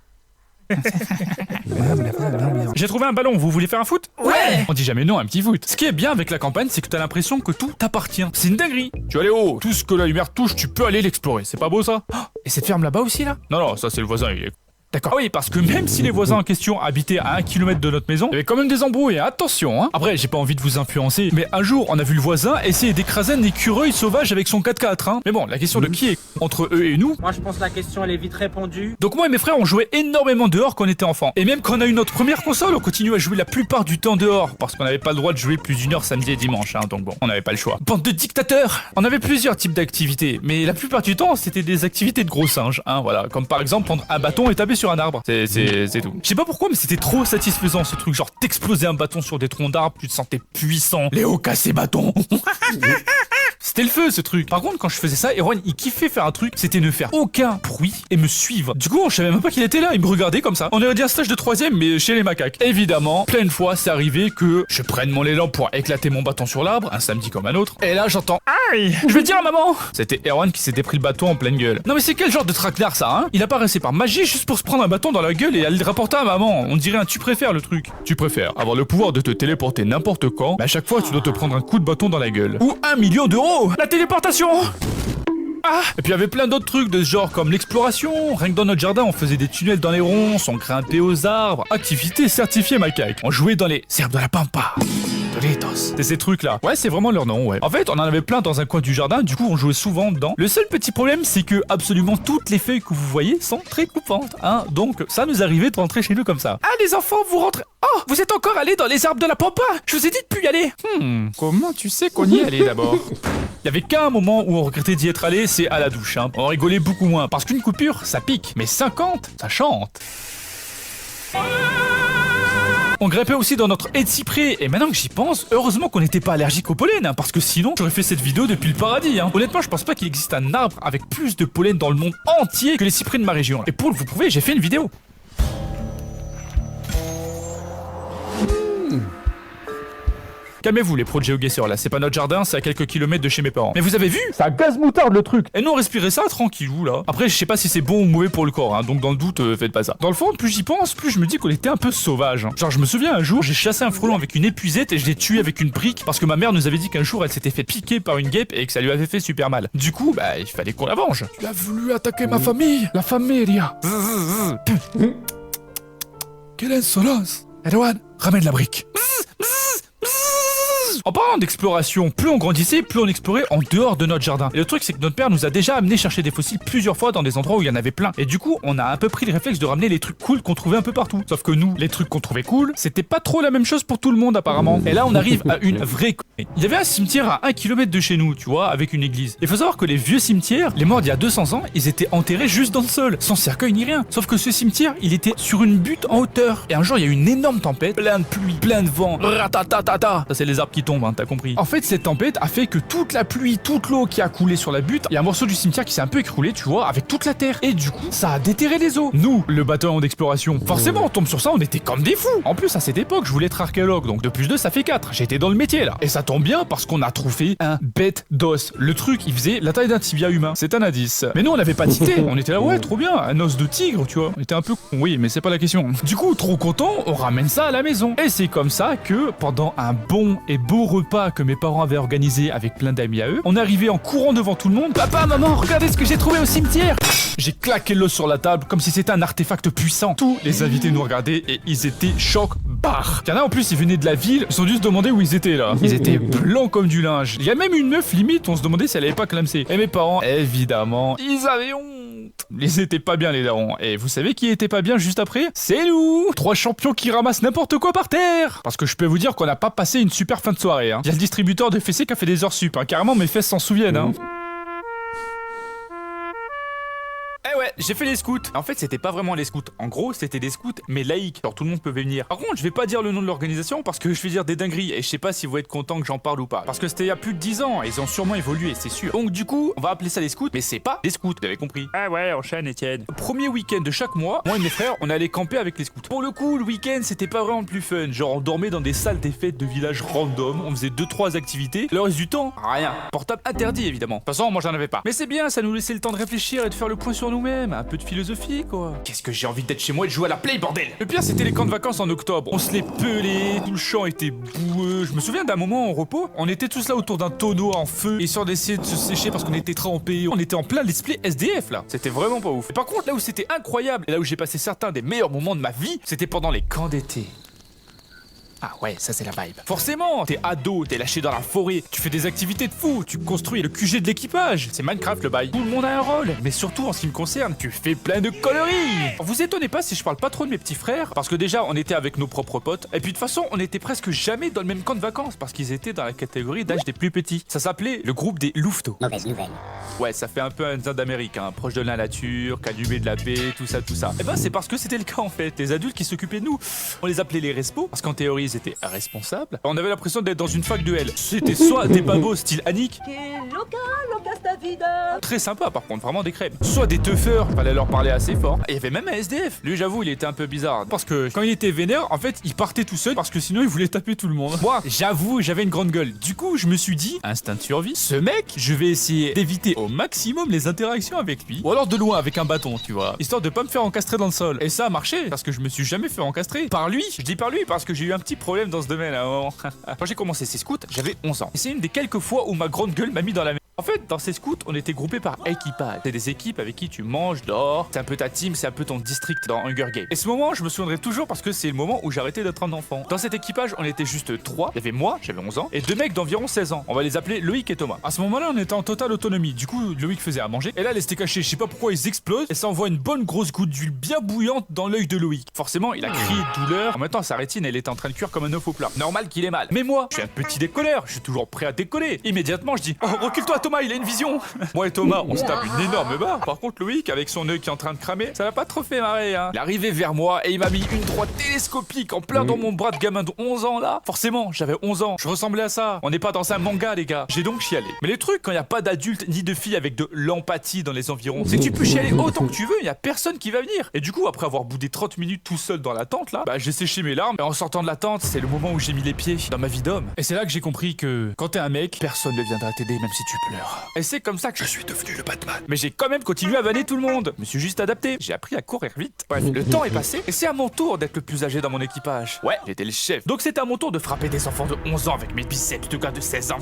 J'ai trouvé un ballon, vous voulez faire un foot? Ouais! On dit jamais non à un petit foot. Ce qui est bien avec la campagne, c'est que t'as l'impression que tout t'appartient. C'est une dinguerie. Tu vas aller haut, tout ce que la lumière touche, tu peux aller l'explorer. C'est pas beau ça? Oh, et cette ferme là-bas aussi là? Non, ça c'est le voisin, il est... D'accord. Ah oui, parce que même si les voisins en question habitaient à 1 km de notre maison, il y avait quand même des embrouilles, attention, hein. Après, j'ai pas envie de vous influencer, mais un jour, on a vu le voisin essayer d'écraser un écureuil sauvage avec son 4x4, hein. Mais bon, la question de qui est entre eux et nous. Moi je pense que la question elle est vite répondue. Donc moi et mes frères, on jouait énormément dehors quand on était enfant. Et même quand on a eu notre première console, on continue à jouer la plupart du temps dehors, parce qu'on n'avait pas le droit de jouer plus d'une heure samedi et dimanche, hein. Donc bon, on n'avait pas le choix. Bande de dictateurs. On avait plusieurs types d'activités, mais la plupart du temps, c'était des activités de gros singes, hein, voilà. Comme par exemple prendre un bâton et taper sur un arbre. C'est tout. Je sais pas pourquoi, mais c'était trop satisfaisant ce truc, genre t'explosais un bâton sur des troncs d'arbres, tu te sentais puissant. Léo casse ses bâtons. C'était le feu ce truc. Par contre, quand je faisais ça, Erwan il kiffait faire un truc, c'était ne faire aucun bruit et me suivre. Du coup, je savais même pas qu'il était là, il me regardait comme ça. On aurait dit un stage de 3ème, mais chez les macaques. Évidemment, plein de fois, c'est arrivé que je prenne mon élan pour éclater mon bâton sur l'arbre, un samedi comme un autre. Et là, j'entends aïe, je vais dire à maman. C'était Erwan qui s'était pris le bâton en pleine gueule. Non mais c'est quel genre de traquenard ça, hein? Il apparaissait par magie juste pour se prendre un bâton dans la gueule et aller le rapporter à maman. On dirait un tu préfères le truc. Tu préfères avoir le pouvoir de te téléporter n'importe quand, mais à chaque fois tu dois te prendre un coup de bâton dans la gueule. Ou 1 million d'euros. La téléportation. Ah. Et puis il y avait plein d'autres trucs de ce genre comme l'exploration. Rien que dans notre jardin, on faisait des tunnels dans les ronces, on grimpait aux arbres. Activité certifiée macaque. On jouait dans les herbes de la pampa. Doritos. C'est ces trucs là. Ouais, c'est vraiment leur nom, ouais. En fait, on en avait plein dans un coin du jardin, du coup on jouait souvent dedans. Le seul petit problème, c'est que absolument toutes les feuilles que vous voyez sont très coupantes, hein. Donc ça nous arrivait de rentrer chez nous comme ça. Ah les enfants, vous rentrez. Oh, vous êtes encore allés dans les arbres de la pampa. Je vous ai dit de plus y aller. Comment tu sais qu'on y est allé d'abord? Il y avait qu'un moment où on regrettait d'y être allé, c'est à la douche, hein. On rigolait beaucoup moins, parce qu'une coupure, ça pique. Mais 50, ça chante. On grimpait aussi dans notre haie de cyprès, et maintenant que j'y pense, heureusement qu'on n'était pas allergique au pollen, hein, parce que sinon j'aurais fait cette vidéo depuis le paradis, hein. Honnêtement, je pense pas qu'il existe un arbre avec plus de pollen dans le monde entier que les cyprès de ma région. Et pour vous prouver, j'ai fait une vidéo. Calmez-vous les pros de GeoGuessr là, c'est pas notre jardin, c'est à quelques kilomètres de chez mes parents. Mais vous avez vu? Ça gaz moutarde le truc. Et nous on respirait ça tranquillou là. Après je sais pas si c'est bon ou mauvais pour le corps, hein, donc dans le doute faites pas ça. Dans le fond, plus j'y pense, plus je me dis qu'on était un peu sauvage, hein. Genre je me souviens un jour, j'ai chassé un frelon avec une épuisette et je l'ai tué avec une brique parce que ma mère nous avait dit qu'un jour elle s'était fait piquer par une guêpe et que ça lui avait fait super mal. Du coup, bah il fallait qu'on la venge. Tu as voulu attaquer ma famille, la familia. Quelle insolence. Erwan, ramène la brique. En parlant d'exploration, plus on grandissait, plus on explorait en dehors de notre jardin. Et le truc, c'est que notre père nous a déjà amené chercher des fossiles plusieurs fois dans des endroits où il y en avait plein. Et du coup, on a un peu pris le réflexe de ramener les trucs cool qu'on trouvait un peu partout. Sauf que nous, les trucs qu'on trouvait cool, c'était pas trop la même chose pour tout le monde apparemment. Et là, on arrive à une vraie connerie. Il y avait un cimetière à 1 km de chez nous, tu vois, avec une église. Il faut savoir que les vieux cimetières, les morts d'il y a 200 ans, ils étaient enterrés juste dans le sol, sans cercueil ni rien. Sauf que ce cimetière, il était sur une butte en hauteur. Et un jour, il y a eu une énorme tempête, plein de pluie, plein de vent. Ratatatata. Ça, c'est les arbres qui tombent, hein, t'as compris. En fait, cette tempête a fait que toute la pluie, toute l'eau qui a coulé sur la butte, il y a un morceau du cimetière qui s'est un peu écroulé, tu vois, avec toute la terre. Et du coup, ça a déterré les eaux. Nous, le bataillon d'exploration, forcément, on tombe sur ça, on était comme des fous. En plus, à cette époque, je voulais être archéologue, donc 2 + 2, ça fait 4. J'étais dans le métier, là. Et ça tombe bien parce qu'on a trouvé un bête d'os. Le truc, il faisait la taille d'un tibia humain. C'est un indice. Mais nous, on n'avait pas d'idée. On était là, ouais, trop bien, un os de tigre, tu vois. On était un peu con, oui, mais c'est pas la question. Du coup, trop content, on ramène ça à la maison. Et c'est comme ça que, pendant un bon et beau repas que mes parents avaient organisé avec plein d'amis à eux, on est arrivé en courant devant tout le monde. Papa, maman, regardez ce que j'ai trouvé au cimetière. J'ai claqué l'os sur la table comme si c'était un artefact puissant. Tous les invités nous regardaient et ils étaient choc-barre. Il y en a en plus, ils venaient de la ville, ils ont dû se demander où ils étaient là. Ils étaient blancs comme du linge. Il y a même une meuf limite, on se demandait si elle avait pas clamsé. Et mes parents, évidemment, ils avaient honte. Ils étaient pas bien les darons. Et vous savez qui était pas bien juste après? C'est nous! 3 champions qui ramassent n'importe quoi par terre! Parce que je peux vous dire qu'on n'a pas passé une super fin de soirée, hein. Il y a le distributeur de fessées qui a fait des heures sup, hein. Carrément mes fesses s'en souviennent, hein. Eh ouais, j'ai fait les scouts. En fait, c'était pas vraiment les scouts. En gros, c'était des scouts, mais laïques. Alors tout le monde pouvait venir. Par contre, je vais pas dire le nom de l'organisation parce que je vais dire des dingueries et je sais pas si vous êtes content que j'en parle ou pas. Parce que c'était il y a plus de 10 ans et ils ont sûrement évolué, c'est sûr. Donc du coup, on va appeler ça les scouts, mais c'est pas des scouts, vous avez compris. Ah ouais, enchaîne Etienne. Premier week-end de chaque mois, moi et mes frères, on allait camper avec les scouts. Pour le coup, le week-end, c'était pas vraiment le plus fun. Genre, on dormait dans des salles des fêtes de villages random, on faisait 2-3 activités. Le reste du temps, rien. Portable interdit évidemment. De toute façon, moi j'en avais pas. Mais c'est bien, ça nous laissait le temps de réfléchir et de faire le point sur nous-mêmes. même, un peu de philosophie quoi. Qu'est-ce que j'ai envie d'être chez moi et de jouer à la play, bordel. Le pire c'était les camps de vacances en octobre. On se les pelait, tout le champ était boueux. Je me souviens d'un moment en repos, on était tous là autour d'un tonneau en feu, histoire d'essayer de se sécher parce qu'on était trempés. On était en plein display SDF là. C'était vraiment pas ouf. Et par contre, là où c'était incroyable, et là où j'ai passé certains des meilleurs moments de ma vie, c'était pendant les camps d'été. Ah ouais, ça c'est la vibe. Forcément, t'es ado, t'es lâché dans la forêt, tu fais des activités de fou, tu construis le QG de l'équipage. C'est Minecraft le bail. Tout le monde a un rôle. Mais surtout en ce qui me concerne, tu fais plein de conneries. Vous étonnez pas si je parle pas trop de mes petits frères, parce que déjà on était avec nos propres potes, et puis de toute façon on était presque jamais dans le même camp de vacances, parce qu'ils étaient dans la catégorie d'âge des plus petits. Ça s'appelait le groupe des louveteaux. Mauvaise nouvelle. Ouais, ça fait un peu un Indien d'Amérique, hein, proche de la nature, calumet de la paix, tout ça, tout ça. Et ben c'est parce que c'était le cas en fait. Les adultes qui s'occupaient de nous, on les appelait les respos, parce qu'en théorie ils étaient responsables. On avait l'impression d'être dans une fac de L. C'était soit des babos style Annick, très sympa par contre, vraiment des crèmes, soit des teufeurs, fallait leur parler assez fort. Et il y avait même un SDF. Lui j'avoue il était un peu bizarre, parce que quand il était vénère, en fait il partait tout seul, parce que sinon il voulait taper tout le monde. Moi j'avoue j'avais une grande gueule. Du coup je me suis dit, instinct de survie, ce mec, je vais essayer d'éviter au maximum les interactions avec lui, ou alors de loin avec un bâton, tu vois, histoire de pas me faire encastrer dans le sol. Et ça a marché, parce que je me suis jamais fait encastrer par lui. Je dis par lui parce que j'ai eu un petit problème dans ce domaine à un moment. Quand j'ai commencé ces scouts, j'avais 11 ans. Et c'est une des quelques fois où ma grande gueule m'a mis dans la merde. En fait, dans ces scouts, on était groupés par équipage. C'est des équipes avec qui tu manges, dors, c'est un peu ta team, c'est un peu ton district dans Hunger Games. Et ce moment, je me souviendrai toujours parce que c'est le moment où j'ai arrêté d'être un enfant. Dans cet équipage, on était juste 3. Il y avait moi, j'avais 11 ans, et 2 mecs d'environ 16 ans. On va les appeler Loïc et Thomas. À ce moment-là, on était en totale autonomie. Du coup, Loïc faisait à manger, et là, les steaks hachés, je sais pas pourquoi ils explosent, et ça envoie une bonne grosse goutte d'huile bien bouillante dans l'œil de Loïc. Forcément, il a crié de douleur. En même temps, sa rétine, elle était en train de cuire comme un œuf au plat. Normal qu'il ait mal. Mais moi, je suis un petit décolleur, je suis toujours prêt à décoller. Immédiatement, je dis, oh, recule-toi Thomas, il a une vision. Moi et Thomas, on se tape une énorme barre. Par contre, Loïc, avec son œil qui est en train de cramer, ça l'a pas trop fait marrer, hein. Il est arrivé vers moi et il m'a mis une droite télescopique en plein dans mon bras de gamin de 11 ans là. Forcément, j'avais 11 ans, je ressemblais à ça. On n'est pas dans un manga, les gars. J'ai donc chialé. Mais le truc, quand il y a pas d'adultes ni de filles avec de l'empathie dans les environs, c'est que tu peux chialer autant que tu veux, il y a personne qui va venir. Et du coup, après avoir boudé 30 minutes tout seul dans la tente là, bah j'ai séché mes larmes. Et en sortant de la tente, c'est le moment où j'ai mis les pieds dans ma vie d'homme. Et c'est là que j'ai compris que quand t'es un mec, personne ne viendra t'aider même si tu pleures. Et c'est comme ça que je suis devenu le Batman. Mais j'ai quand même continué à vanner tout le monde. Je me suis juste adapté. J'ai appris à courir vite. Bref, le temps est passé et c'est à mon tour d'être le plus âgé dans mon équipage. Ouais, j'étais le chef. Donc c'était à mon tour de frapper des enfants de 11 ans avec mes biceps de gars de 16 ans.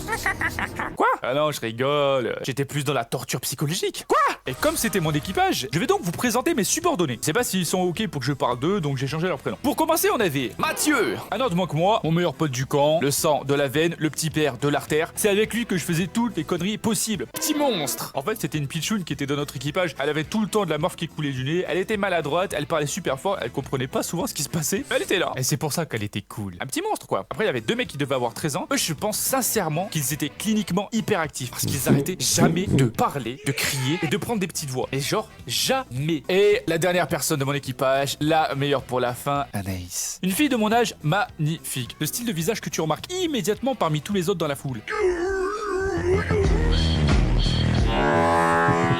Quoi? Ah non, je rigole. J'étais plus dans la torture psychologique. Quoi? Et comme c'était mon équipage, je vais donc vous présenter mes subordonnés. Je sais pas s'ils sont ok pour que je parle d'eux, donc j'ai changé leur prénom. Pour commencer, on avait Mathieu, un autre de moins que moi, mon meilleur pote du camp, le sang de la veine, le petit père de l'artère. C'est avec lui que je faisais toutes les conneries possibles. Petit monstre. En fait, c'était une pitchoune qui était dans notre équipage. Elle avait tout le temps de la morphe qui coulait du nez. Elle était maladroite, elle parlait super fort, elle comprenait pas souvent ce qui se passait. Mais elle était là. Et c'est pour ça qu'elle était cool. Un petit monstre quoi. Après, il y avait 2 mecs qui devaient avoir 13 ans. Eux, je pense sincèrement qu'ils étaient cliniquement hyperactifs parce qu'ils arrêtaient jamais de parler, de crier et de prendre des petites voix. Et genre, jamais. Et la dernière personne de mon équipage, la meilleure pour la fin, Anaïs. Une fille de mon âge magnifique. Le style de visage que tu remarques immédiatement parmi tous les autres dans la foule.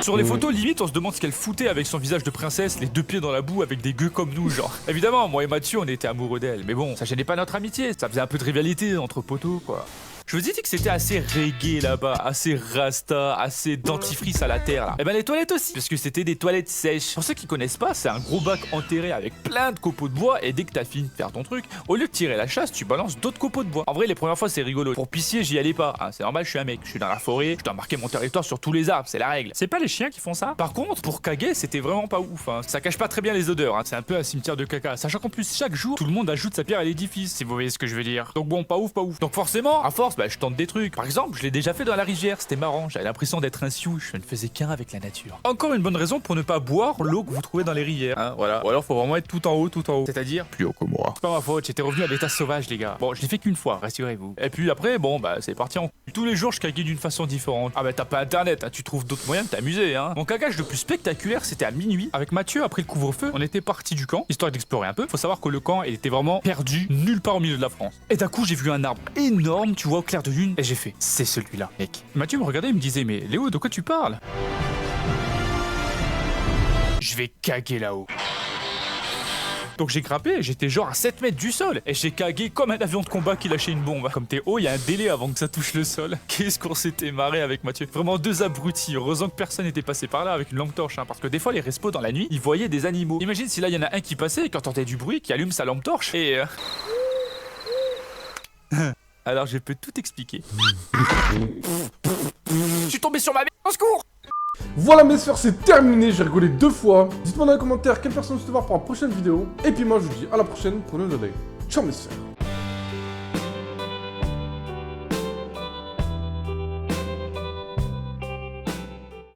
Sur les photos, limite, on se demande ce qu'elle foutait avec son visage de princesse, les 2 pieds dans la boue avec des gueux comme nous, genre. Évidemment, moi et Mathieu, on était amoureux d'elle, mais bon, ça gênait pas notre amitié, ça faisait un peu de rivalité entre potos, quoi. Je vous ai dit que c'était assez reggae là-bas, assez rasta, assez dentifrice à la terre là. Et ben les toilettes aussi, parce que c'était des toilettes sèches. Pour ceux qui connaissent pas, c'est un gros bac enterré avec plein de copeaux de bois et dès que t'as fini de faire ton truc, au lieu de tirer la chasse, tu balances d'autres copeaux de bois. En vrai, les premières fois c'est rigolo. Pour pisser, j'y allais pas. Hein, c'est normal, je suis un mec, je suis dans la forêt, je dois marquer mon territoire sur tous les arbres, c'est la règle. C'est pas les chiens qui font ça. Par contre, pour caguer, c'était vraiment pas ouf. Hein. Ça cache pas très bien les odeurs. Hein. C'est un peu un cimetière de caca. Sachant qu'en plus chaque jour, tout le monde ajoute sa pierre à l'édifice, si vous voyez ce que je veux dire. Donc bon, pas ouf, pas ouf. Donc forcément, à force, bah je tente des trucs. Par exemple, je l'ai déjà fait dans la rivière, c'était marrant, j'avais l'impression d'être un sioux, je ne faisais qu'un avec la nature. Encore une bonne raison pour ne pas boire l'eau que vous trouvez dans les rivières, hein, voilà. Ou alors faut vraiment être tout en haut, c'est-à-dire plus haut que moi. C'est pas ma faute, j'étais revenu à l'état sauvage les gars. Bon, je l'ai fait qu'une fois, rassurez-vous. Et puis après, bon bah c'est parti en... Tous les jours je caguais d'une façon différente. Ah bah t'as pas internet, hein, tu trouves d'autres moyens de t'amuser, hein. Mon cagage le plus spectaculaire c'était à minuit, avec Mathieu après le couvre-feu, on était parti du camp, histoire d'explorer un peu. Faut savoir que le camp il était vraiment perdu, nulle part au milieu de la France. Et d'un coup j'ai vu un arbre énorme, tu vois, au clair de lune, et j'ai fait, c'est celui-là, mec. Mathieu me regardait et me disait, mais Léo, de quoi tu parles? Je vais caguer là-haut. Donc j'ai grimpé, j'étais genre à 7 mètres du sol. Et j'ai cagué comme un avion de combat qui lâchait une bombe. Comme t'es haut, il y a un délai avant que ça touche le sol. Qu'est-ce qu'on s'était marré avec Mathieu. Vraiment 2 abrutis. Heureusement que personne n'était passé par là avec une lampe torche. Hein, parce que des fois, les respos dans la nuit, ils voyaient des animaux. Imagine si là, il y en a un qui passait et qui entendait du bruit, qui allume sa lampe torche. Et... Alors je peux tout expliquer. Je suis tombé sur ma mère, au secours! Voilà mes sphères, c'est terminé, j'ai rigolé 2 fois. Dites-moi dans les commentaires quelle personne vous souhaitez voir pour la prochaine vidéo. Et puis moi je vous dis à la prochaine pour une nouvelle. Ciao mes sphères.